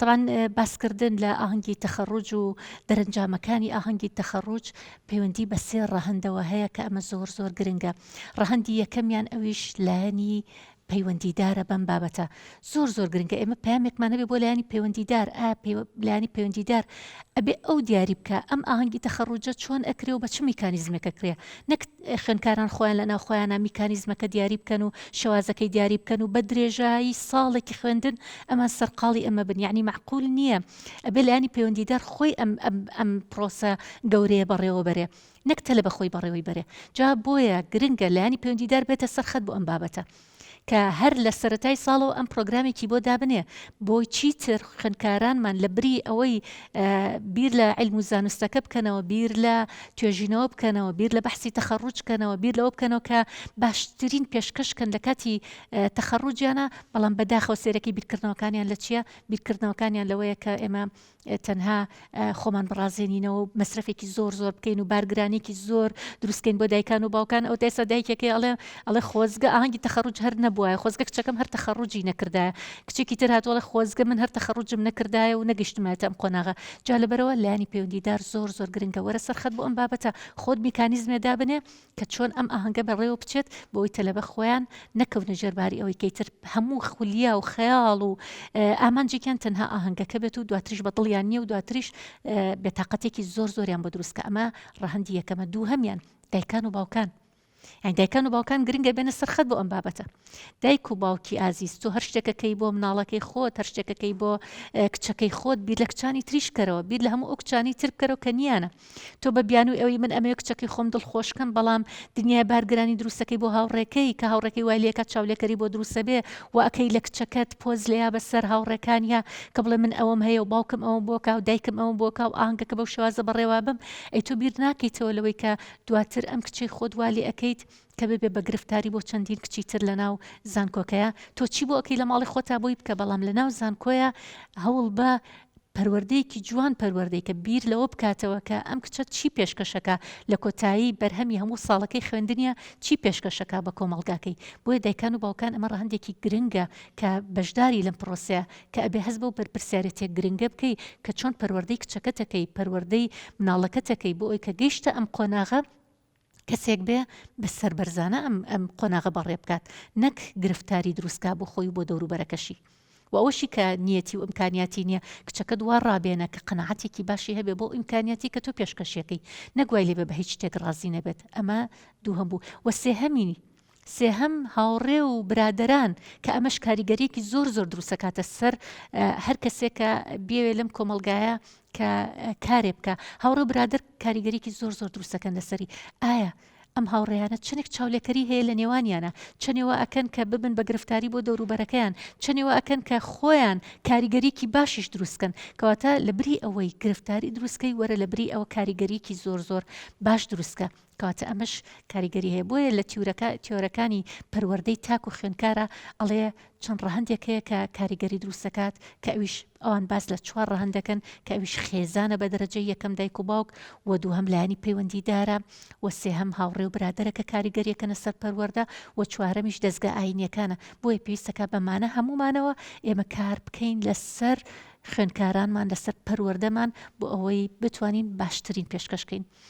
طبعا باسکردن لە ئاهەنگی تەخەڕوج و دەرەنجامەکانی ئاهەنگی تەخەڕوج پەیوەندی بە سێ ڕەهەندەوە هەیە کە ئەمە زۆر گرنگە. ڕەهەندی یەکەمیان ئەویش لایەنی پەیوەندیدارە بەم بابەتە زۆر گرنگە. ئێمە پامێکمان هەبێ بۆ لایانی پەیوەندیدار لایانی پەیوەندیدار ئەبێ ئەو دیاری بکە ئەم ئاهەنگی تەخەڕوجە چۆن ئەکرێ و بە چ میکانیزمێکە کرێ، نەک خوێندکاران خۆیان لە ناو خۆیانە میکانیزمەکە دیاری بکەن و شێوازەکەی دیاری بکەن و بە درێژایی ساڵێکی خوێندن ئەمان سەرقاڵی ئەمە بن. یعنی معقول نییە ئەبێ لایانی پەیوەندیدار خۆی ئەم پرۆسە گەورەیە بەڕێوە بەرێ، نەک تەلە بەخۆی بەڕێوەی بەرێ. جا بۆیە گرنگە لایانی پەیوەندیدار بێتە سەرخەت بۆ ئەم بابەتە کە هەر لە سەرەتای ساڵەوە ئەم پرۆگرامێکی بۆ دابنێ بۆی چیتر خوێندکارانمان لە بری ئەوەی بیر لە عیلم و زانستەکە بکەنەوە، بیر لە توێژینەوە بکەنەوە، بیر لە بەحسی تەخەڕوج بکەنەوە، بیر لەوە بکەنەوە کە باشترین پێشکەشکەن لە کاتی تەخەڕوجیانە، بەڵام بەداخەوە سێرەکەی بیرکردنەوەکانیان لە چییە؟ بیرکردنەوەکانیان لەوەیە کە ئێمە تەنها خۆمان بڕازێنینەوە و مەسرفێکی زۆر بکەین و بارگرانێکی زۆر دروستکەین بۆ دایکان و باوکان. ئەو دەسە دایکێکی ئەڵێ خۆزگە ئاهەنگی تەخەڕوج هەر نەبووە، خۆزگە کچەکەم هەر تەخەڕوجی نەکردایە، کچێکی تر هاتووەڵێ خۆزگە من هەر تەخەڕوجم نەکردایە و نەگەیشتمایەتە ئەم قۆناغە. جا لەبەرەوە لایانی پەیوەندیدار زۆر گرنگە. وەرە سەرخەت بۆ ئەم بابەتە، خۆت میکانیزمێ دابنێ کە چۆن ئەم ئاهەنگە بەڕێوە بچێت بۆی تەلەبە خۆیان نەکەونە ژێرباری ئەوەی کەیتر هەموو خولیا و خەیاڵ و ئامانجێکیان تەنها ئاهەنگەکە بێت و دواتریش بەدڵیان نییە و دواتریش بێتاقەتێکی زۆریان بۆ دروستکە. ئەمە ڕەهەندی یەکەمە. دووهەمیان دایکان و باوکان، یعنی دایکان و باوکان گرنگە بێنە سەرخەت بۆ ئەم بابەتە. دایک و باوکی ئازیز، تۆ هەر شتێکەکەی بۆ مناڵەکەی خۆت، هەر شتێکەکەی بۆ کچەکەی خۆت، بیر لە کچانی تریش کەرەوە، بیر لە هەموو ئەو کچانی تر بکەرەوە کە نیانە. تۆ بە بیانووی ئەوەی من ئەمەیە کچەکەی خۆم دڵخۆشکەم، بەڵام دنیای بارگرانی دروستەکەی بۆ هاوڕێکەی کە هاوڕێکەی وای لێکات چاولێکەری بۆ دروستە بێ و ئەکەی لە کچەکەت پۆز لێیا بەسەر هاوڕێکانیا کە بڵێ من ئەوەم هەیە و باوکم ئەوە بۆکە و دایکم ئەوە بۆکە و ئاهەنگەکە بەو شێوازە بەڕێوا بم. ئەی تۆ بیر ناکەیتەوە لەوەی کە دواتر ئەم کچەی خۆت وا لێ ئەەکەیت کە ببێ بە گرفتاری بۆ چەندین کچی تر لە ناو زانکۆکەیە. تۆ چی بۆ ئەەکەی لە ماڵی خۆتا بۆی بکە، بەڵام لە ناو زانکۆیە هەوڵ بە پەروەردەیەکی جوان پەروەردەی کە بیر لەوە بکاتەوە کە ئەم کچە چی پێشکەشەکە لە کۆتایی بەرهەمی هەموو ساڵەکەی خوێندنیە، چی پێشکەشەکە بە کۆمەڵگاکەی. بۆیە دایکان و باوکان ئەمە ڕەهەندێکی گرنگە کە بەشداری لەم پرۆسەیە کە ئەبێ هەست بە پرسیارەتێک گرنگە بکەی کە چۆن پەروەردەی کچەکەتەکەی، پەروەردەی مناڵەکەتەکەی بۆ ئەوی کە گەیشتە ئەم قۆناغە کەسێک بێ بە سەربەرزانە ئەم قۆناغە بەڕێ بکات، نەک گرفتاری دروستکا بۆ خۆی بۆ دەوروبەرەکەشی. و ئەوەشی کە نیەتی و ئیمکانیاتی نییە کچەکە دوا ڕابێنە کە قەنەعەتێکی باشی هەبێ بۆ ئیمکانیاتی کە تۆ پێشکەشیەکەی، نەگوای لێبێ بە هیچ شتێک ڕازی نەبێت. ئەمە دووهەم بوو. و سێهەم هاوڕێ و برادەران کە ئەمەش کاریگەریەکی زۆر دروستەکاتە سەر هەر کەسێکە بێوێ لەم کۆمەلگایە کە کارێ بکە. هاوڕێ و برادر کاریگەریەکی زۆر دروستەکەن لەسەری ئایا ئەم هاوڕێیانە چنێک چاولێکەری هەیە لە نێوانیانە، چنێوە ئەکەن کە ببن بە گرفتاری بۆ دەوروبەرەکەیان، چنێوە ئەکەن کە خۆیان کاریگەریەکی باشیش دروستکەن، کەواتە لە بری ئەوەی گرفتاری دروستکەی وەرە لە بری ئەوە کاریگەریەکی زۆر باش دروستکە. کەواتە ئەمەش کاریگەری هەیە. بۆیە لە تیۆرەکانی پەروەردەی تاک و خوێندکارە ئەڵێ چەند ڕەهەندێک هەیە کە کاریگەری دروستەکات کە ئەویش ئەوان باس لە 4 ڕەهەندەکەن کە ئەویش خێزانە بە دەرەجەی یەکەم دایک و باوک، و دووهەم لایانی پەیوەندیدارە، و سێهەم هاوڕێ و برادەرە کە کاریگەریەکەنە سەر پەروەردە، و چوارەمیش دەستگا ئاینیەکانە. بۆیە پێویستەکە بەمانە هەمومانەوە ئێمە کار بکەین لەسەر خوێندکارانمان، لەسەر پەروەردەمان بۆ ئەوەی بتوانین باشترین پێشکەشکەین.